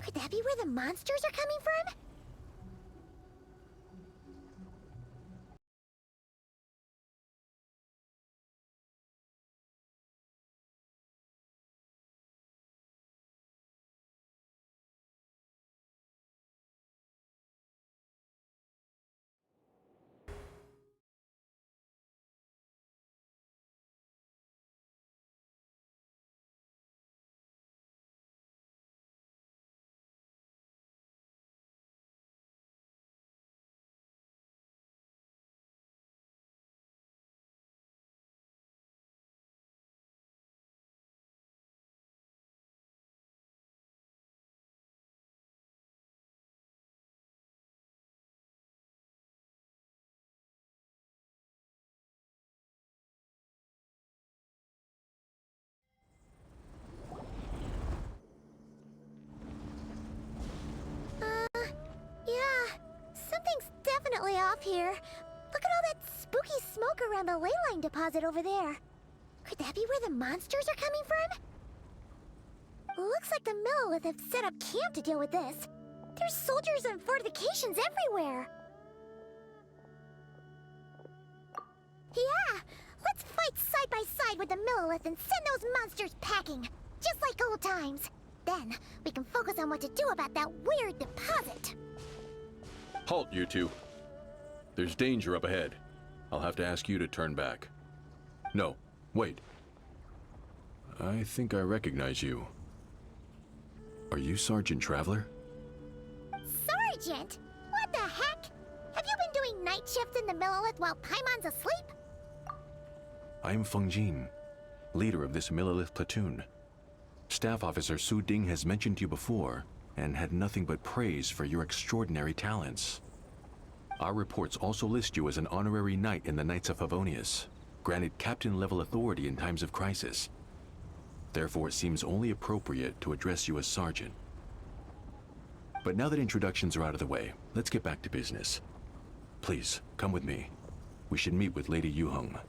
Could that be where the monsters are coming from? Yeah, something's definitely off here. Look at all that spooky smoke around the ley line deposit over there. Could that be where the monsters are coming from? Looks like the Millelith have set up camp to deal with this. There's soldiers and fortifications everywhere. Yeah, let's fight side by side with the Millelith and send those monsters packing, just like old times. Then, we can focus on what to do about that weird deposit. Halt, you two. There's danger up ahead. I'll have to ask you to turn back. No, wait. I think I recognize you. Are you Sergeant Traveler? Sergeant? What the heck? Have you been doing night shifts in the Millelith while Paimon's asleep? I am Feng Jin, leader of this Millelith platoon. Staff Officer Su Ding has mentioned you before, and had nothing but praise for your extraordinary talents. Our reports also list you as an honorary knight in the Knights of Favonius, granted captain-level authority in times of crisis. Therefore, it seems only appropriate to address you as Sergeant. But now that introductions are out of the way, let's get back to business. Please, come with me. We should meet with Lady Yuheng.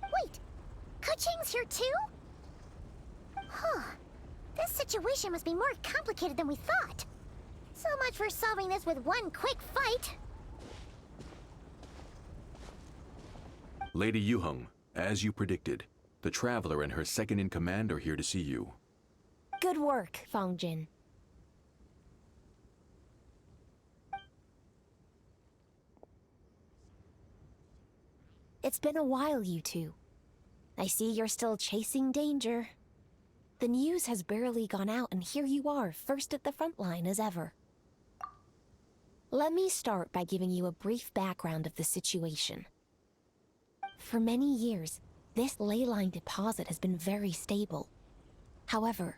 Wait, Keqing's here too? Huh. This situation must be more complicated than we thought. So much for solving this with one quick fight. Lady Yuheng, as you predicted, the Traveler and her second-in-command are here to see you. Good work, Feng Jin. It's been a while, you two. I see you're still chasing danger. The news has barely gone out, and here you are, first at the front line as ever. Let me start by giving you a brief background of the situation. For many years, this ley line deposit has been very stable. However,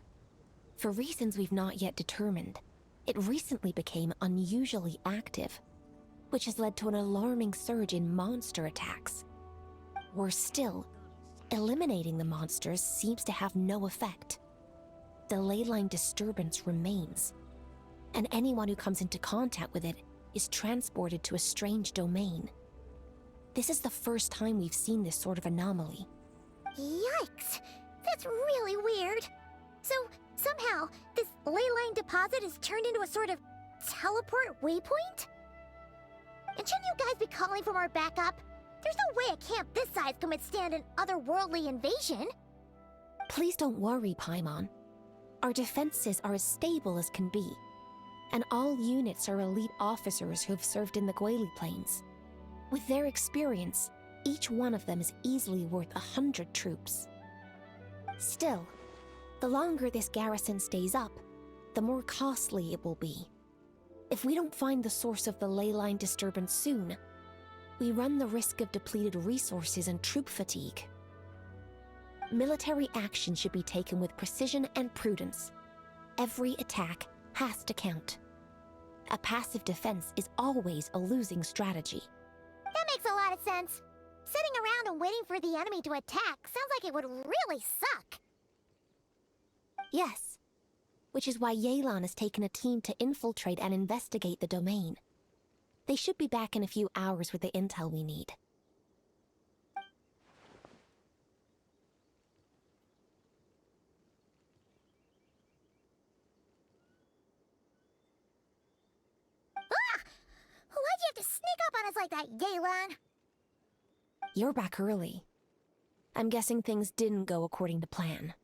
for reasons we've not yet determined, it recently became unusually active, which has led to an alarming surge in monster attacks. Worse still, eliminating the monsters seems to have no effect. The ley line disturbance remains, and anyone who comes into contact with it is transported to a strange domain. This is the first time we've seen this sort of anomaly. Yikes! That's really weird. So, somehow, this ley line deposit is turned into a sort of teleport waypoint? And shouldn't you guys be calling for more backup? There's no way a camp this size can withstand an otherworldly invasion. Please don't worry, Paimon. Our defenses are as stable as can be, and all units are elite officers who have served in the Guili Plains. With their experience, each one of them is easily worth 100 troops. Still, the longer this garrison stays up, the more costly it will be. If we don't find the source of the ley line disturbance soon, we run the risk of depleted resources and troop fatigue. Military action should be taken with precision and prudence. Every attack has to count. A passive defense is always a losing strategy. That makes a lot of sense. Sitting around and waiting for the enemy to attack sounds like it would really suck. Yes, which is why Yelan has taken a team to infiltrate and investigate the domain. They should be back in a few hours with the intel we need. you have to sneak up on us like that, Yelan? You're back early. I'm guessing things didn't go according to plan.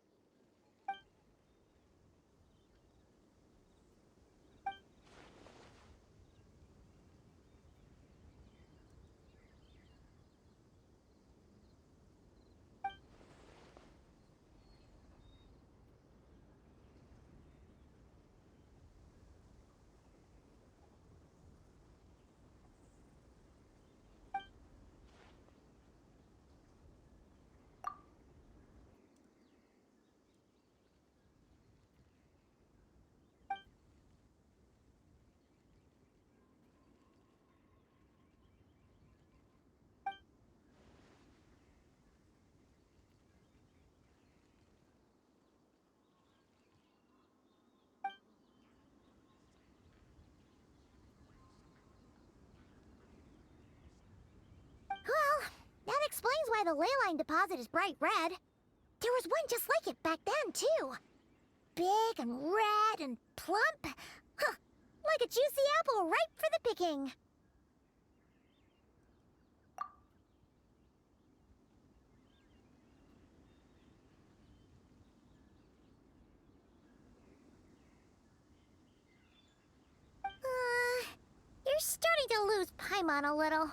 Well, that explains why the ley line deposit is bright red. There was one just like it back then, too. Big and red and plump. Huh, like a juicy apple ripe for the picking. You're starting to lose Paimon a little.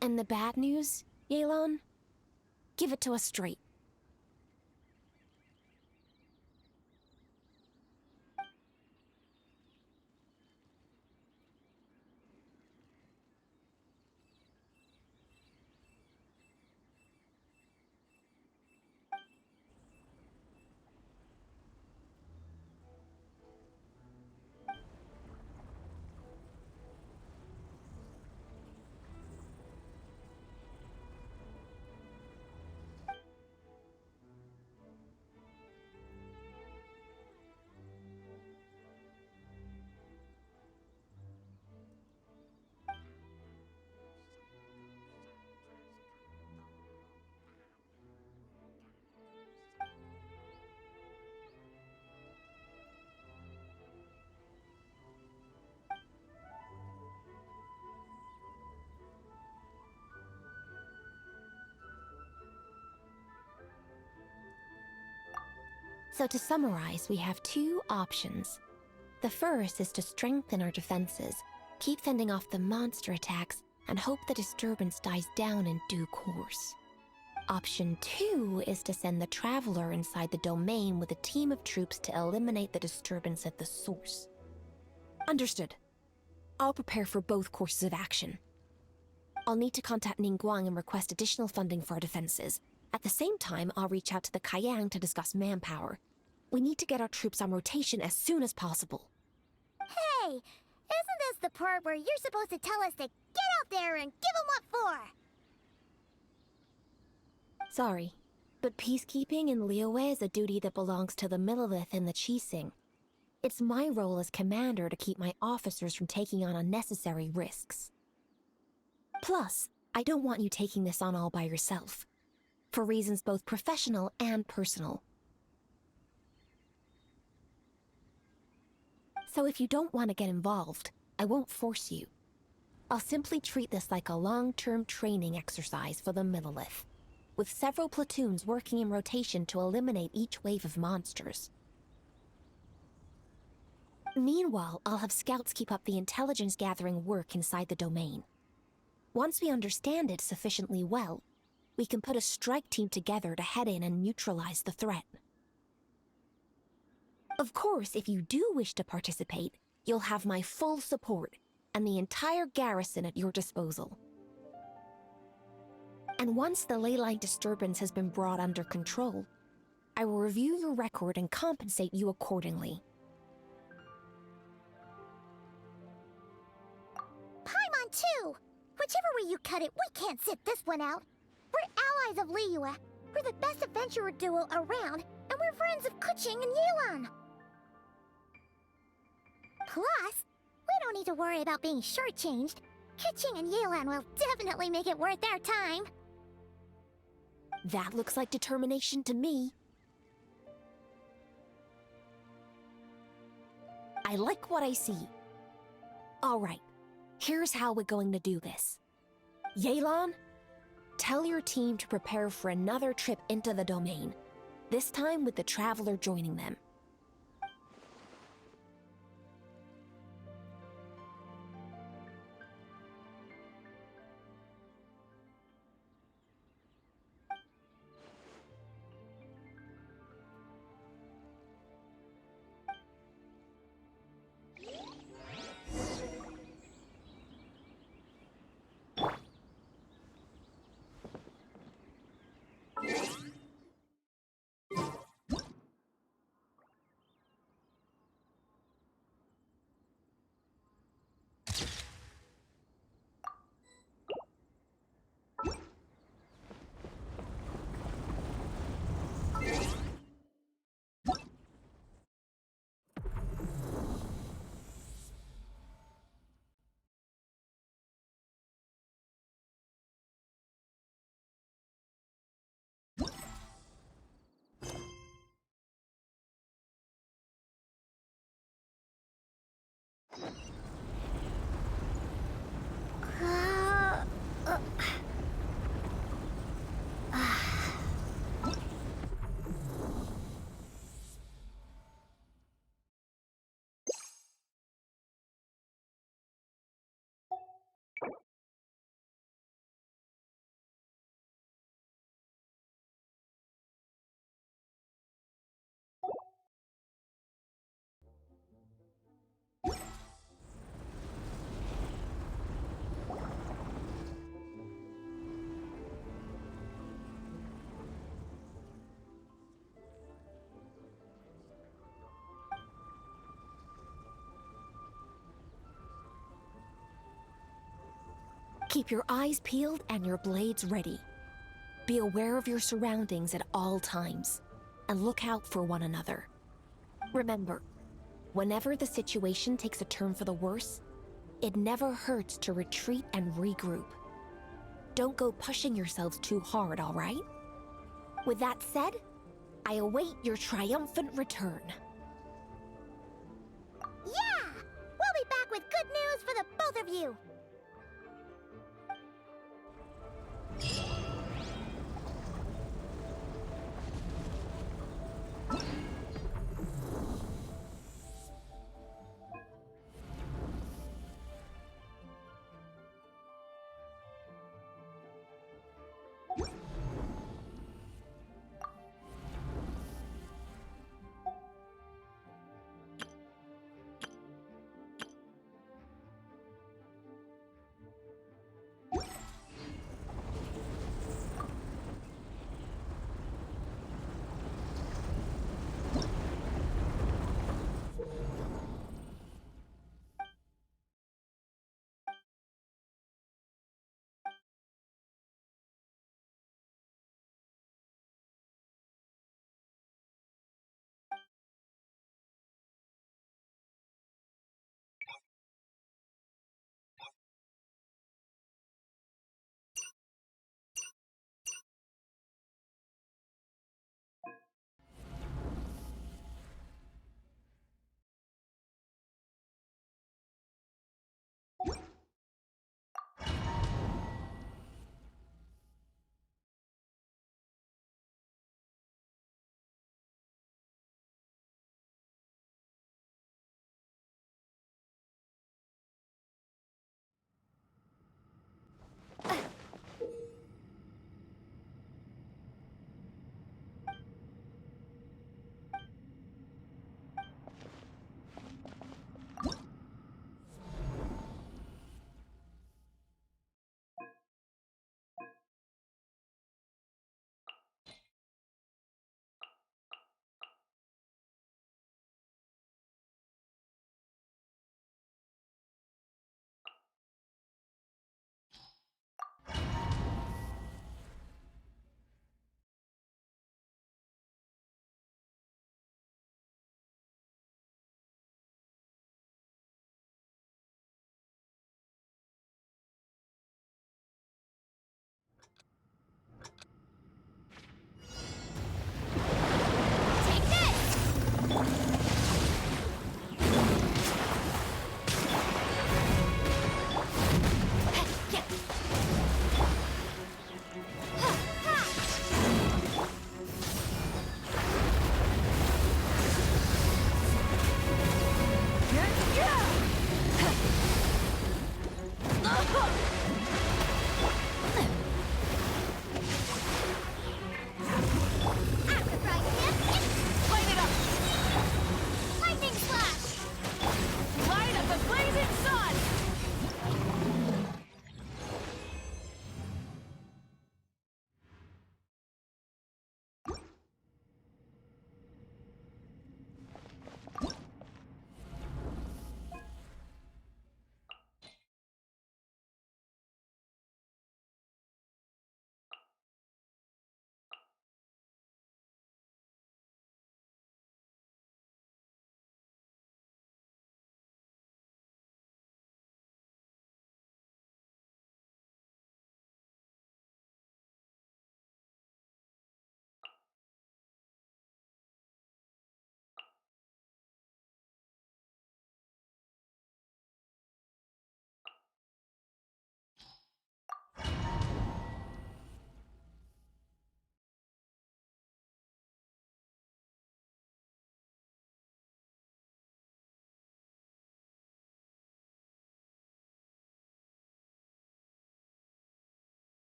And the bad news, Yelan? Give it to us straight. So to summarize, we have two options. The first is to strengthen our defenses, keep fending off the monster attacks, and hope the disturbance dies down in due course. Option 2 is to send the Traveler inside the domain with a team of troops to eliminate the disturbance at the source. Understood. I'll prepare for both courses of action. I'll need to contact Ningguang and request additional funding for our defenses. At the same time, I'll reach out to the Kayang to discuss manpower. We need to get our troops on rotation as soon as possible. Hey, isn't this the part where you're supposed to tell us to get out there and give them what for? Sorry, but peacekeeping in Liyue is a duty that belongs to the Millelith and the Qixing. It's my role as commander to keep my officers from taking on unnecessary risks. Plus, I don't want you taking this on all by yourself, for reasons both professional and personal. So if you don't want to get involved, I won't force you. I'll simply treat this like a long-term training exercise for the Millelith, with several platoons working in rotation to eliminate each wave of monsters. Meanwhile, I'll have scouts keep up the intelligence-gathering work inside the domain. Once we understand it sufficiently well, we can put a strike team together to head in and neutralize the threat. Of course, if you do wish to participate, you'll have my full support and the entire garrison at your disposal. And once the ley line disturbance has been brought under control, I will review your record and compensate you accordingly. Paimon too! Whichever way you cut it, we can't sit this one out. We're allies of Liyue. We're the best adventurer duo around, and we're friends of Keqing and Yelan. Plus, we don't need to worry about being shortchanged. Keqing and Yelan will definitely make it worth their time. That looks like determination to me. I like what I see. All right, here's how we're going to do this. Yelan, tell your team to prepare for another trip into the domain, this time with the Traveler joining them. Keep your eyes peeled and your blades ready. Be aware of your surroundings at all times, and look out for one another. Remember, whenever the situation takes a turn for the worse, it never hurts to retreat and regroup. Don't go pushing yourselves too hard, all right? With that said, I await your triumphant return. Yeah! We'll be back with good news for the both of you!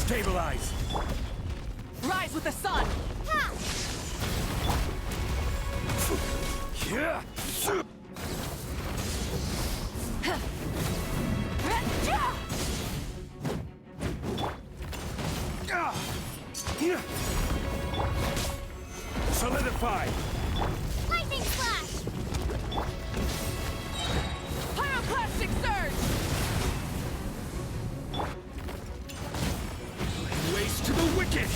Stabilize! Rise with the sun! Yeah! Solidify! Lightning flash! Pyroclastic surge! Waste to the wicked!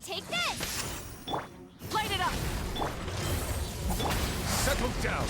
Take this! Light it up! Settle down!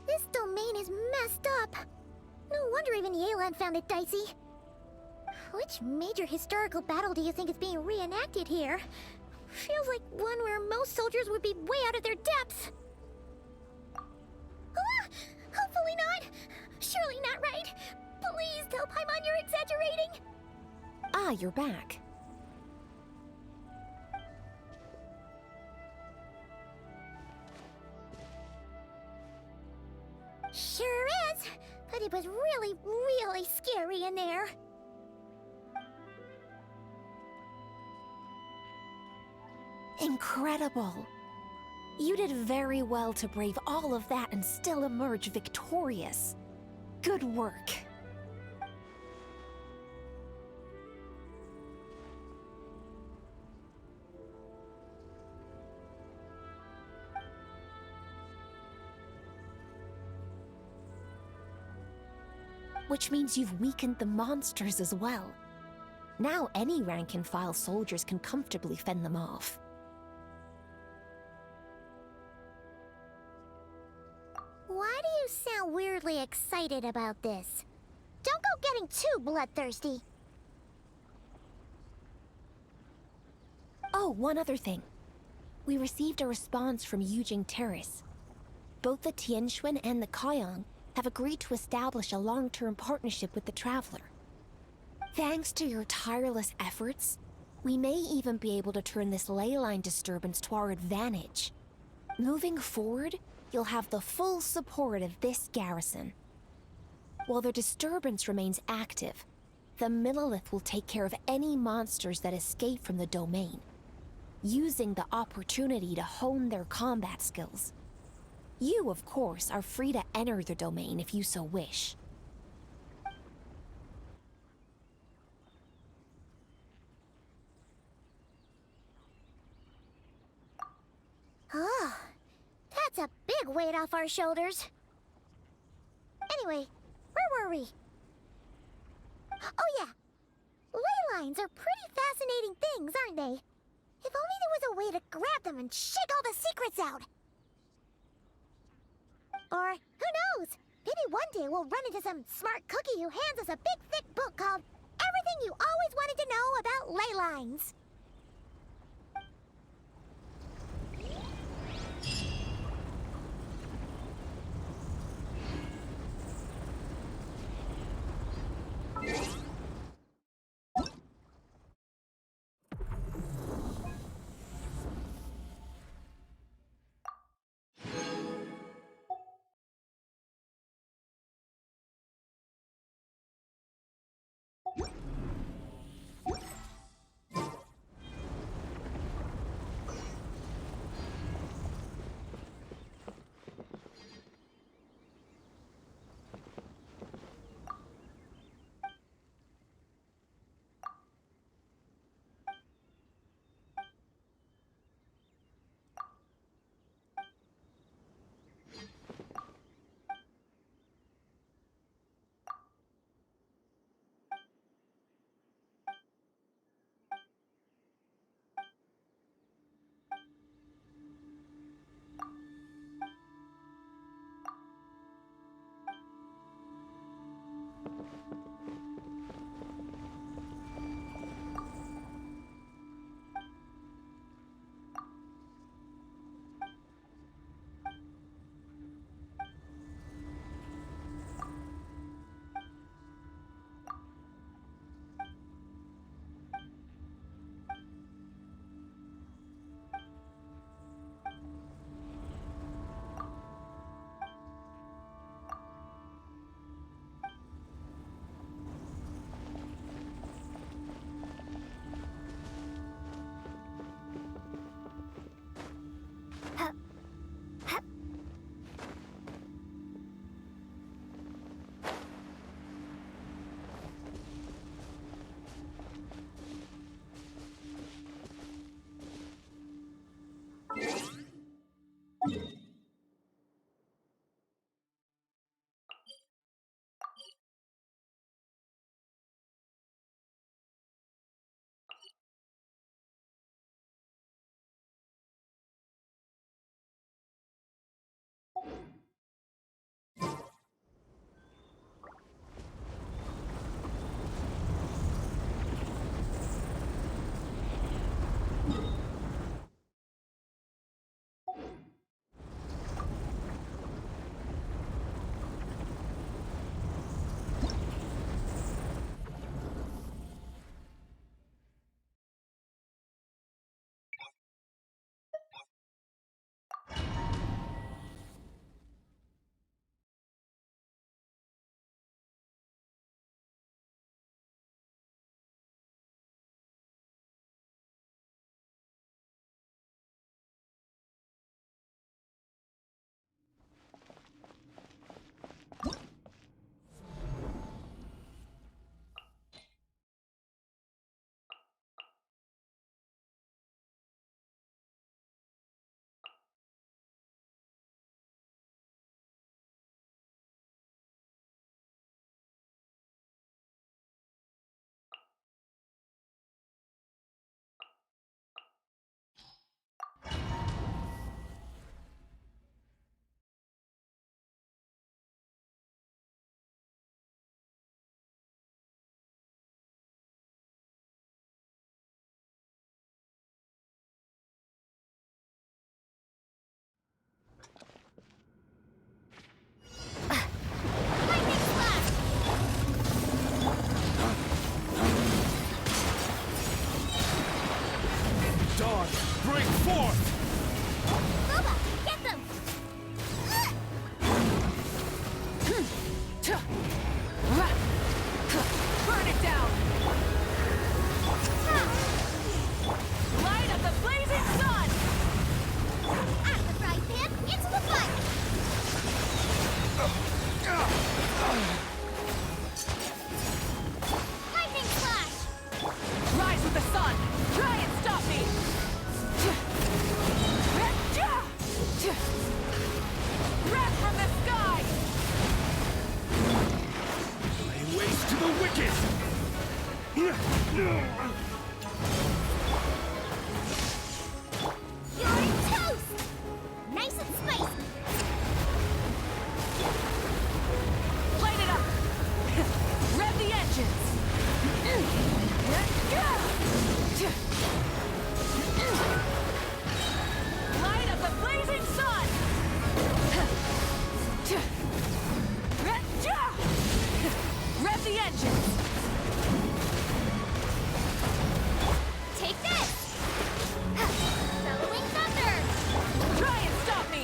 This domain is messed up. No wonder even Yelan found it dicey. Which major historical battle do you think is being reenacted here? Feels like one where most soldiers would be way out of their depths. Ah, hopefully not. Surely not right. Please tell Paimon you're exaggerating. Ah, you're back. Sure is, but it was really, really scary in there. Incredible. You did very well to brave all of that and still emerge victorious. Good work. Which means you've weakened the monsters as well. Now any rank-and-file soldiers can comfortably fend them off. Why do you sound weirdly excited about this? Don't go getting too bloodthirsty. Oh, one other thing. We received a response from Yujing Terrace. Both the Tianxuan and the Kaiyang have agreed to establish a long-term partnership with the Traveler. Thanks to your tireless efforts, we may even be able to turn this ley line disturbance to our advantage. Moving forward, you'll have the full support of this garrison. While the disturbance remains active, the Millelith will take care of any monsters that escape from the domain, using the opportunity to hone their combat skills. You, of course, are free to enter the domain if you so wish. Oh, that's a big weight off our shoulders. Anyway, where were we? Oh yeah, ley lines are pretty fascinating things, aren't they? If only there was a way to grab them and shake all the secrets out. Or, who knows? Maybe one day we'll run into some smart cookie who hands us a big thick book called Everything You Always Wanted to Know About Ley Lines. wicket! You're toast! Nice and spicy! Light it up! Rev the engines! Light up the blazing sun! Rev the engines! Take this! Bellowing thunder! Try and stop me!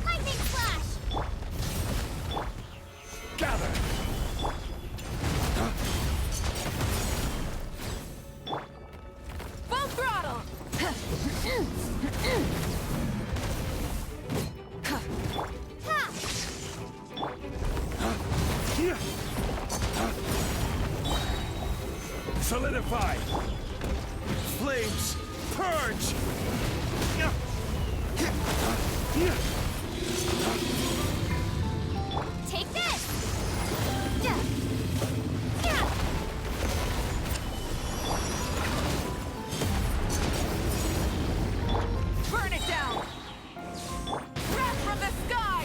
Lightning flash! Gather! Full throttle! Solidify! Flames, purge! Take this! Yeah. Yeah. Burn it down! Wrath from the sky!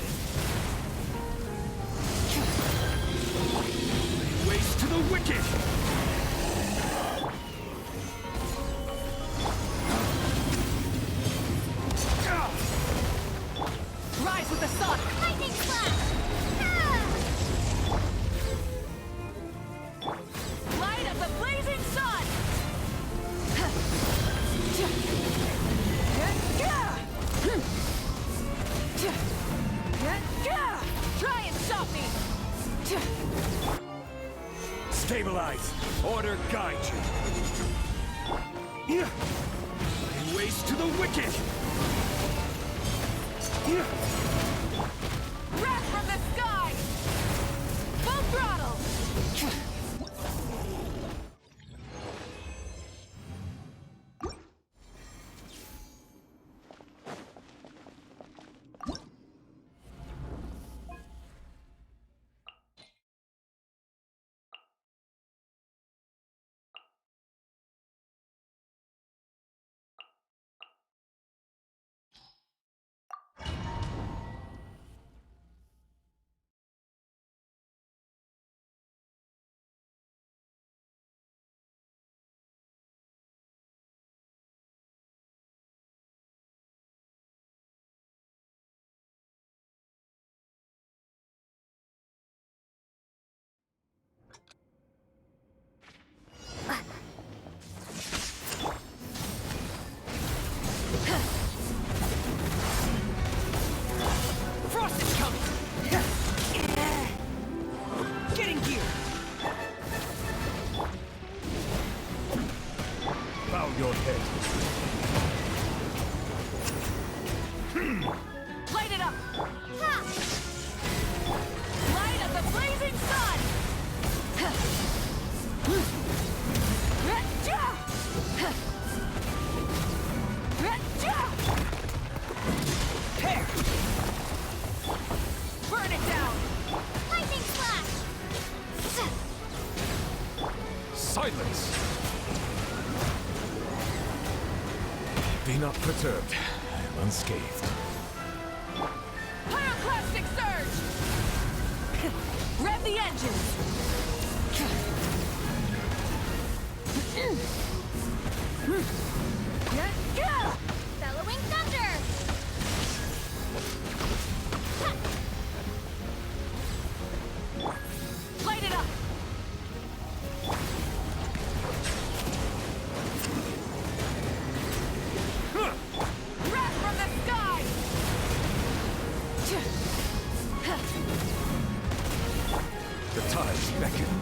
Waste to the wicked! Rise with the sun! Lightning flash! Ah! Light of the blazing sun! Try and stop me! Stabilize! Order guide you! Waste to the wicked! Wrath from the sky! Full throttle! Frost is coming! Getting gear! Bow your head. Light it up! Ha! Light of the blazing sun! Burn it down! Lightning flash! Silence! Be not perturbed. I am unscathed. Pyroclastic surge! Rev the engines! Bellowing thunder! Light it up! Wrath from the sky! The tides beckon.